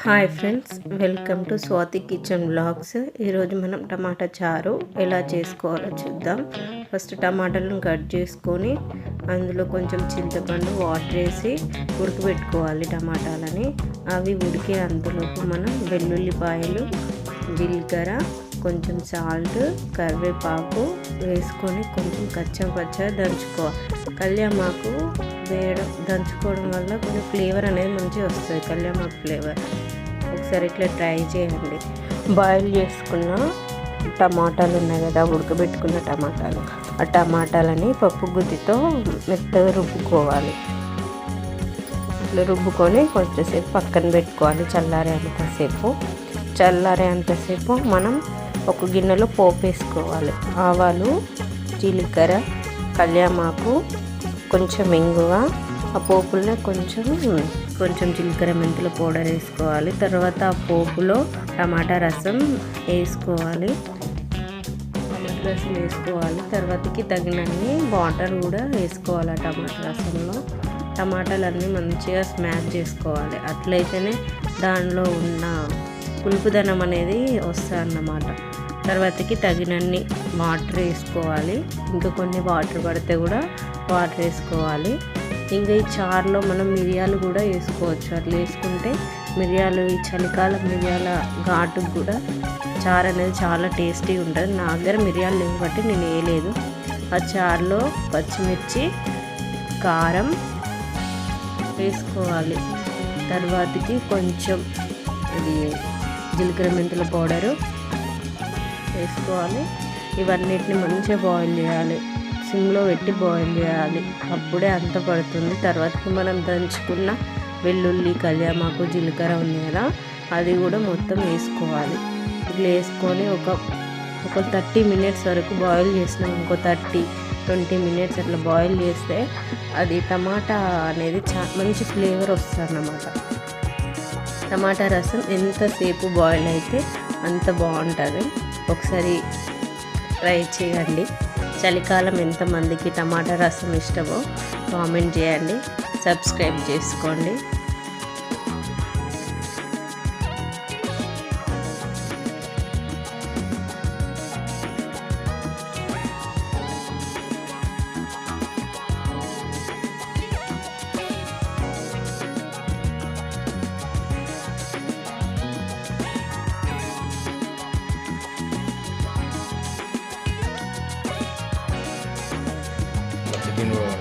Hi friends, welcome to Swathi kitchen blogs. ఈరోజు మనం టమాటా చారు ఎలా చేసుకోవాలో చూద్దాం. ఫస్ట్ టమాటాలను కట్ చేసుకొని అందులో కొంచెం చింతపండు వాటర్ వేసి ఉడకబెట్టుకోవాలి టమాటాలని. అవి ఉడికే అంతలోపు మనం వెల్లుల్లిపాయలు, జీలకర్ర, కొంచెం సాల్ట్, కరివేపాకు వేసుకొని కొంచెం కచ్చా దంచుకోవాలి. కళ్యామాకు వేయడం దంచుకోవడం వల్ల కొంచెం ఫ్లేవర్ అనేది మంచిగా వస్తుంది, కళ్యామాకు ఫ్లేవర్. ఒకసారి ఇట్లా ట్రై చేయండి. బాయిల్ చేసుకున్న టమాటాలు ఉన్నాయి కదా, ఉడకబెట్టుకున్న టమాటాలు, ఆ టమాటాలని పప్పు గుత్తితో మెత్తగా రుబ్బుకోవాలి. ఇట్లా రుబ్బుకొని కొంచెంసేపు పక్కన పెట్టుకోవాలి. చల్లారేంతసేపు మనం ఒక గిన్నెలో పోపు వేసుకోవాలి. ఆవాలు, జీలకర్ర, కళ్యామాకు, కొంచెం ఇంగువ, ఆ పోపులో కొంచెం జీలకర్ర మెంతుల పౌడర్ వేసుకోవాలి. తర్వాత ఆ పోపులో టమాటా రసం వేసుకోవాలి. తర్వాతకి తగినన్ని వాటర్ కూడా వేసుకోవాలి. ఆ టమాటా రసంలో టమాటాలన్నీ మంచిగా స్మాష్ చేసుకోవాలి. అట్లయితేనే దానిలో ఉన్న పులుపుదనం అనేది వస్తుంది అన్నమాట. తర్వాతకి తగినన్ని వాటర్ వేసుకోవాలి. ఇంకా కొన్ని వాటర్ పడితే కూడా వాటర్ వేసుకోవాలి. ఇంకా ఈ చారులో మనం మిరియాలు కూడా వేసుకోవచ్చు. అట్లా వేసుకుంటే మిరియాలు, ఈ చలికాలం మిరియాల ఘాటుకు కూడా చారు అనేది చాలా టేస్టీ ఉంటుంది. నా దగ్గర మిరియాలు లేవు బట్టి నేను వేయలేదు. ఆ చారులో పచ్చిమిర్చి, కారం వేసుకోవాలి. తర్వాతకి కొంచెం ఇది జీలకర్ర మెంతుల పౌడరు వేసుకోవాలి. ఇవన్నిటిని మంచిగా బాయిల్ చేయాలి. సిమ్లో పెట్టి బాయిల్ చేయాలి. అప్పుడే అంత పడుతుంది. తర్వాతకి మనం దంచుకున్న వెల్లుల్లి, కళ్యామాకు, జీలకర్ర ఉంది కదా, అది కూడా మొత్తం వేసుకోవాలి. ఇట్లా వేసుకొని ఒక 30 మినిట్స్ వరకు బాయిల్ చేసినాం. ఇంకో 30-20 మినిట్స్ అట్లా బాయిల్ చేస్తే అది టమాటా అనేది మంచి ఫ్లేవర్ వస్తుంది అన్నమాట. టమాటా రసం ఎంతసేపు బాయిల్ అయితే అంత బాగుంటుంది. ఒకసారి ట్రై చేయండి. చలికాలం ఎంతమందికి టమాటా రసం ఇష్టమో కామెంట్ చేయండి. సబ్స్క్రైబ్ చేసుకోండి. Chicken roll.